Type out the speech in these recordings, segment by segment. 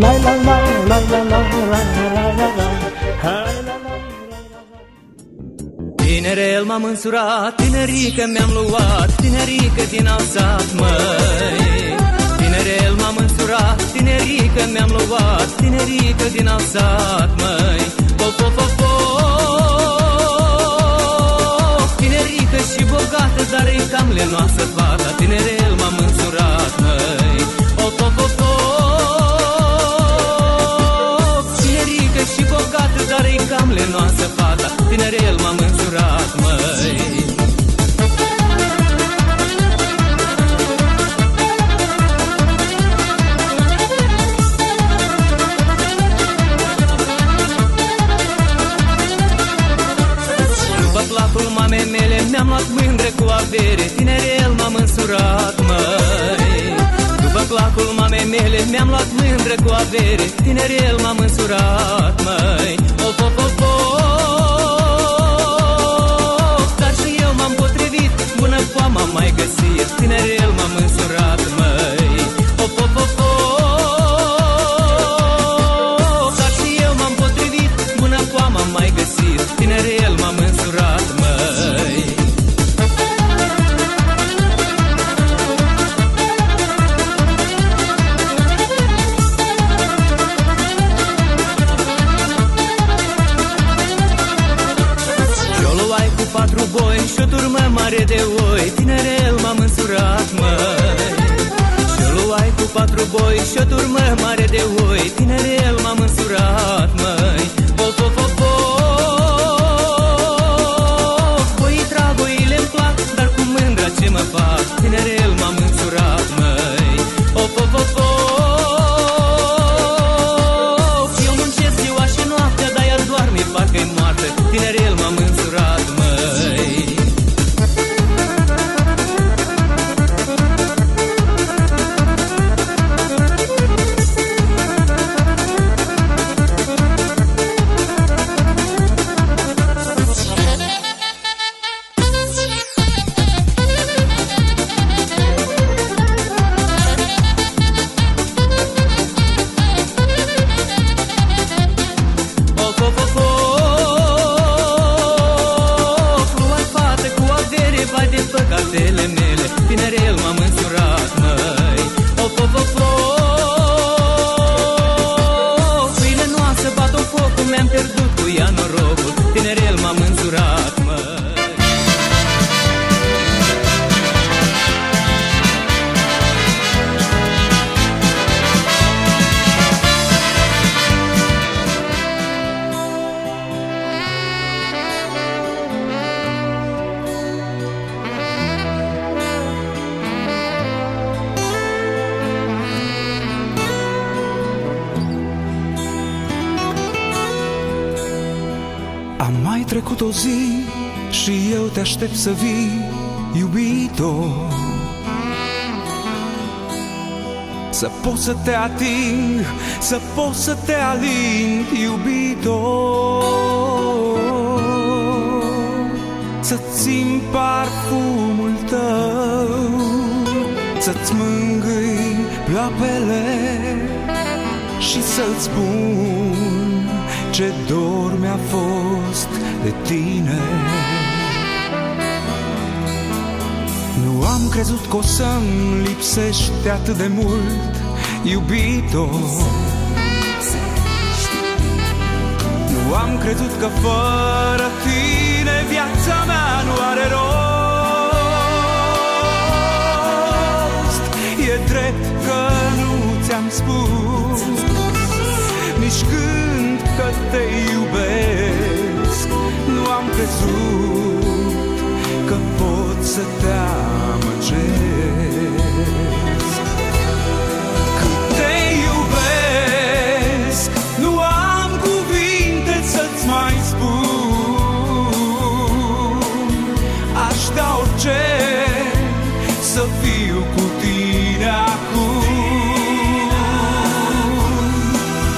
la la la la la la la la la. Tinerel m-am însurat, tinerică mi-am luat, tinerică din alt sat, măi. Tinerel m-am însurat, tinerică mi-am luat, tinerică din alt sat, măi. Pop, pop, pop, pop. Tinerică și bogată, dar e cam lenoasă fata. Tinerel m-am însurat, măi. Pop, pop, pop, pop. Tinerică și bogată, dar e cam lenoasă fata. Tinerel m-am însurat, măi. După placul mamei mele mi-am luat mândră cu avere, tinerel m-am însurat, măi. După placul mamei mele mi-am luat mândră cu avere, tinerel m-am însurat, măi. Op, op, op, op. Dar și eu m-am potrivit, bună foamă am mai găsit, tinerel m-am însurat, măi. Op, op, op, op. Dar și eu m-am potrivit, bună foamă am mai găsit, tinerel m-am însurat, măi. Patru boi și o turmă mare de oi, tinerel m-am însurat, măi. Și-o luai cu patru boi și o turmă mare de oi, tinerel m-am însurat, măi. Pop, pop, pop, pop. Boii trag, boile-mi plac, dar cu mândra ce mă fac, tinerel m-am însurat, măi. Pop, pop, pop, pop. Eu muncesc ziua și noaptea, dar ea doarme, parcă-i moartă, tinerel m-am însurat, măi. Tinerel m-am însurat, măi. Op, op, op, op. Pâine noastră bat în focul, mi-am pierdut cu ea norocul, tinerel m-am însurat, măi. Am mai trecut o zi și eu te aștept să vii, iubito. Să pot să te ating, să pot să te alin, iubito. Să-ți simt parfumul tău, să-ți mângâi ploapele și să-ți spun ce dor mi-a fost de tine. Nu am crezut că o să-mi lipsești atât de mult, iubito. Nu am crezut că fără tine viața mea nu are rost. E drept că nu ți-am spus nici când că te iubesc. Nu am crezut că pot să te amăgesc. Cât te iubesc, nu am cuvinte să-ți mai spun. Aș da orice să fiu cu tine acum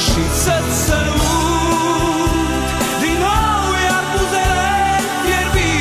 și să-ți sărut din nou iar buzele fierbinți.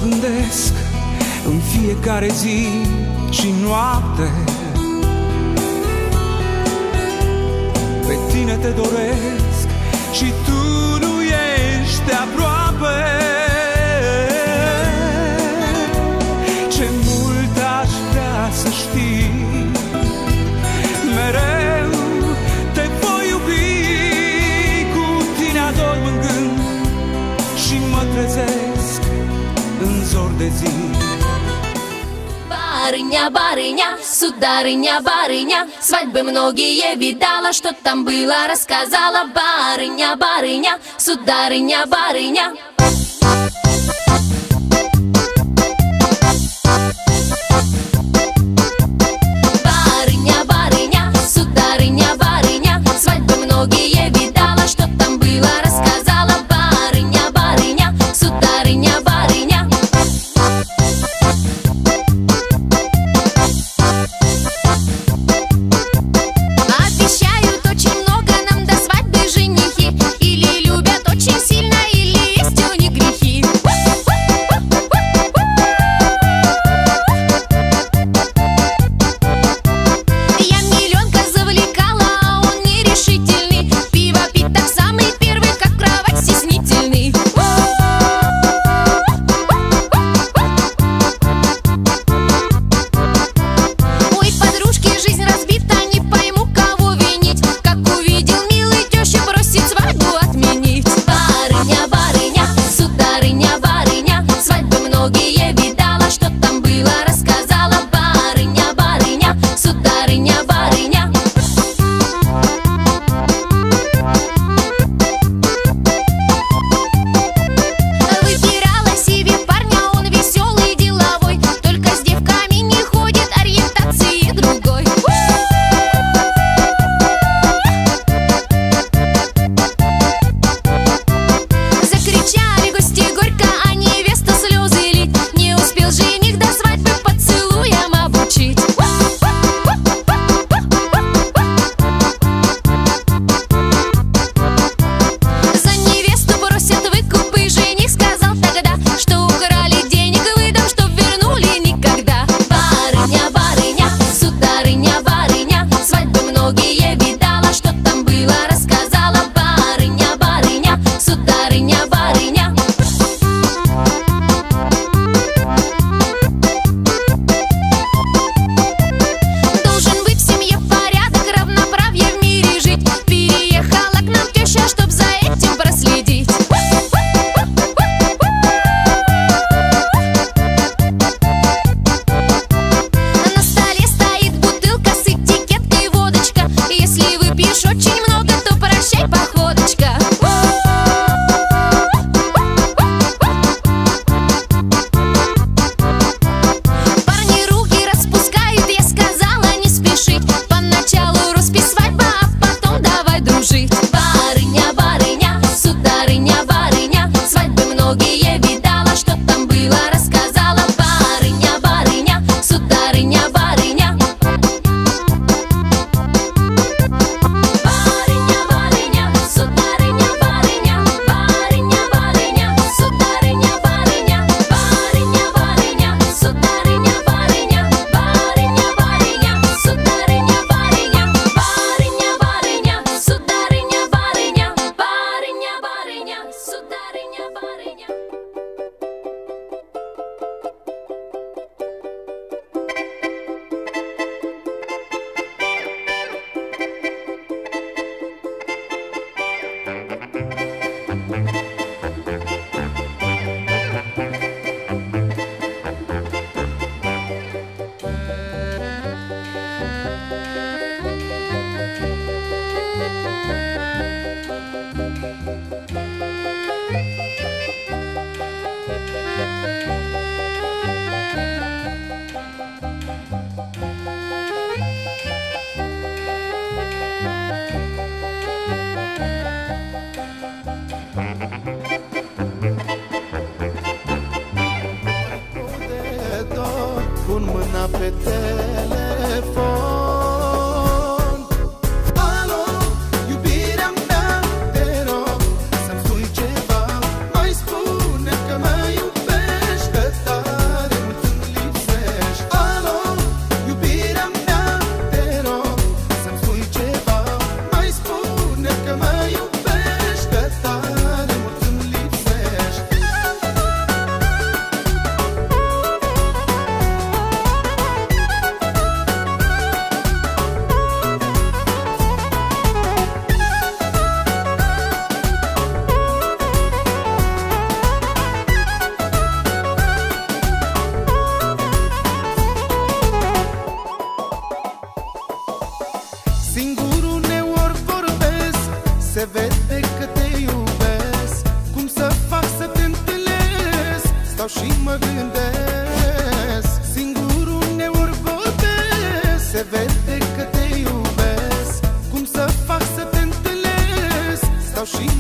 gândesc în fiecare zi și noapte. Pe tine te doresc și tu nu ești aproape. Ce mult aș vrea să știi, mereu te voi iubi. Cu tine adorm în gând și mă trezesc în zor de zi. Барыня, барыня, сударыня, барыня, свадьбы многие видала, что там было, рассказала. Барыня, барыня, сударыня, барыня. Барыня, барыня, сударыня, барыня, свадьбы многие видала, что там было, рассказала. Барыня, барыня, сударыня, барыня. Обещают очень много нам до свадьбы женихи. Или любят очень сильно, или есть у них грехи. Я миллионка завлекала, а он нерешительный. Пиво пить так самый первый, как кровать стеснительный. Ой, подружки, жизнь разбита, не пойму, кого винить. Как увидел милый тещу, просит свадьбу отменить. Барыня, барыня, сударыня, барыня, свадьбы многие видала, что там было, рассказала. Барыня, барыня, сударыня, барыня. Выбирала себе парня, он веселый, деловой, только с девками не ходит, ориентации другой. Закричали гости горько, а невеста слезы лить. Не успел жених до свадьбы поцелуем обучить. За невесту просят выкуп, и жених сказал тогда, что украли денег выдам, чтоб вернули никогда. Барыня, барыня, сударыня, барыня, свадьбы многие видала, что там было, рассказала. Барыня, барыня, сударыня, барыня. Должен быть в семье порядок, равноправие в мире жить. Переехала к нам теща, чтоб за этим проследить. На столе стоит бутылка с этикеткой водочка. Если выпьешь очень много, то прощай, походочка. Парни руки распускают, я сказала не спешить. Поначалу роспись свадьба, а потом давай дружить. Барыня, барыня, сударыня, барыня, свадьбы многие видала, что там было, рассказала. Барыня, барыня, сударыня, барыня. Барыня, барыня, сударыня, барыня. Барыня, барыня, сударыня, барыня. Барыня, барыня, сударыня, барыня. Барыня, барыня, сударыня, барыня. Барыня, барыня, сударыня, барыня. Барыня, барыня, сударыня, барыня. Pun mâna pe telefon. Alo, iubirea mea, te rog să-mi spui ceva. Mai spune că mă iubești, că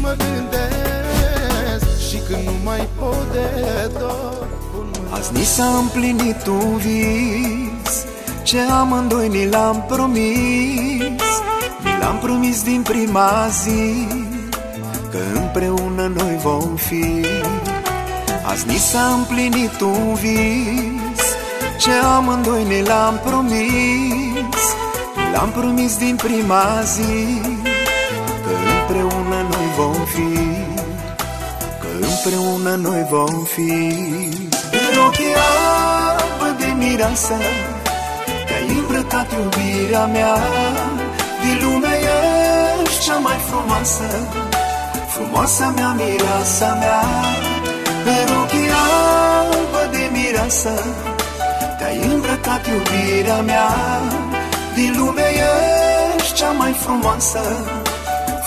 mă gândesc și când nu mai pot de dor. Azi ni s-a împlinit un vis ce amândoi ni l-am promis. Ni l-am promis din prima zi că împreună noi vom fi. Azi ni s-a împlinit un vis ce amândoi ni l-am promis. L-am promis din prima zi că împreună noi vom fi. Că împreună noi vom fi. În ochii albă de mireasă te-ai îmbrăcat, iubirea mea. Din lume ești cea mai frumoasă, frumoasa mea, mireasa mea. În ochii albă de mireasă te-ai îmbrăcat, iubirea mea. Din lume ești cea mai frumoasă,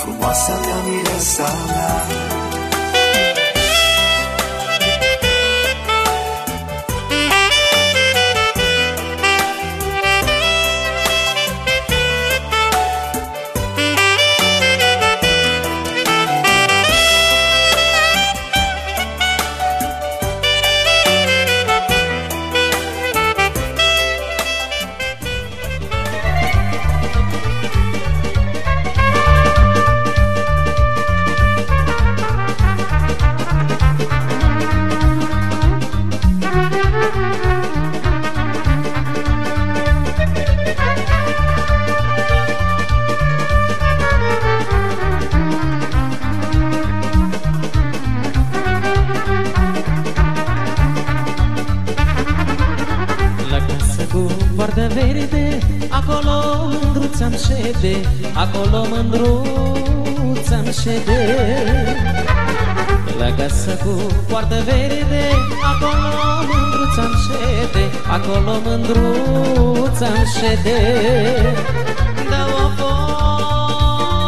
frumoasa mea, mireasa mea. Acolo mândruța-mi șede. La casă cu poartă verde, acolo mândruța-mi șede. Acolo mândruța-mi șede. Dă o foc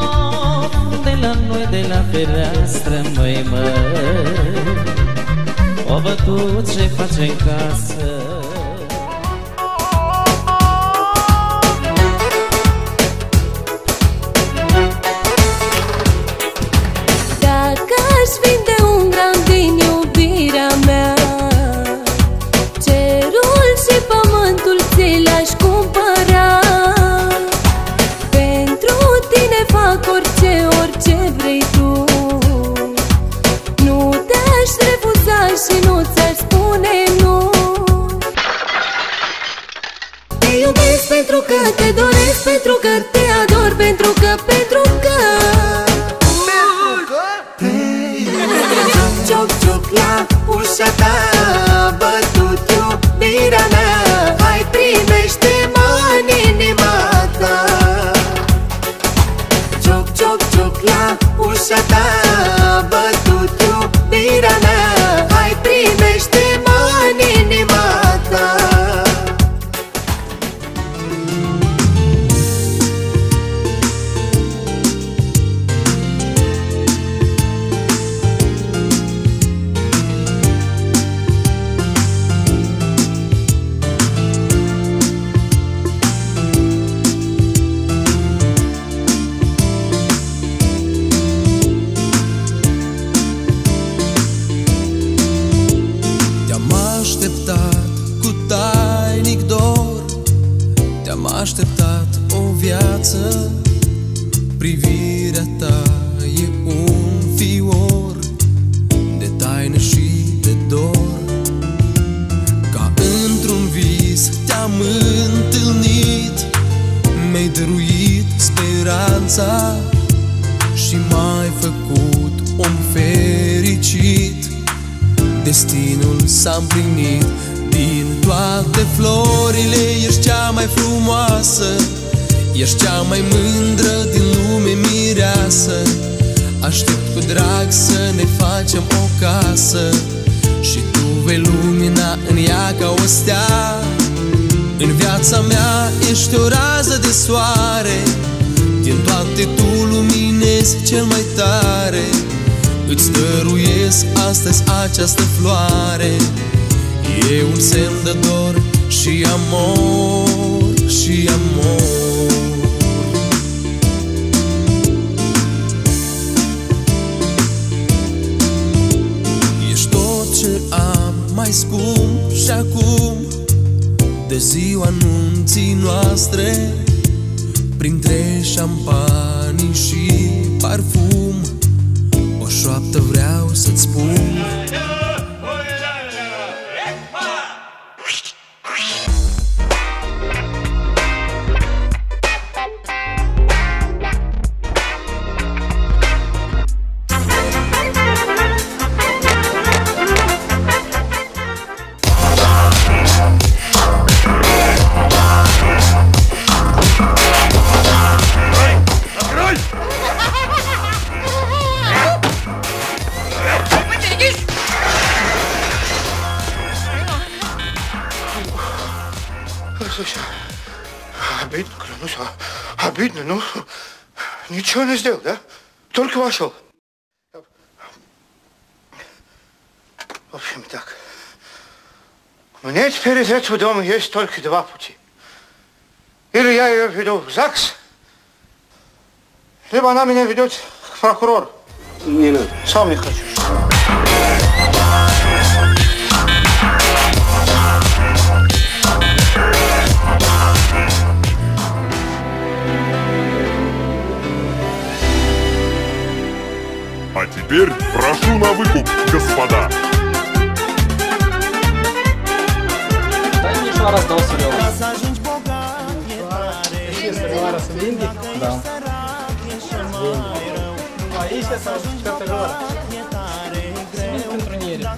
de la noi, de la fereastră, măi, măi. O văd tu ce face în casă. Pentru că te ador, pentru că Cioc, cioc, la ușa ta a bătut iubirea mea. Hai, primește-mă în inima ta. Cioc, cioc, cioc, la ușa ta a bătut iubirea mea. Hai, primește-mă în inima ta. Așteptat o viață, privirea ta e un fior de taină și de dor. Ca într-un vis te-am întâlnit, mi-ai dăruit speranța și m-ai făcut om fericit. Destinul s-a împlinit. Din toate florile ești cea mai frumoasă, ești cea mai mândră din lume, mireasă. Aștept cu drag să ne facem o casă și tu vei lumina în ea ca o stea. În viața mea ești o rază de soare, din toate tu luminezi cel mai tare. Îți dăruiesc astăzi această floare. E un semn de dor și amor, și amor. ziua nunții noastre, printre șampanii și parfum, o șoaptă vreau să-ți spun. Обидно, клянусь, обидно, ну, ничего не сделал, да? Только вошел. В общем, так. Мне теперь из этого дома есть только два пути. Или я ее веду в ЗАГС, либо она меня ведет к прокурору. Не надо. Сам не хочу. А теперь прошу на выкуп, господа. Дай мне еще раз дал Серега. Деньги? Да. А есть это четвертая глава? Семейный контролер. Да.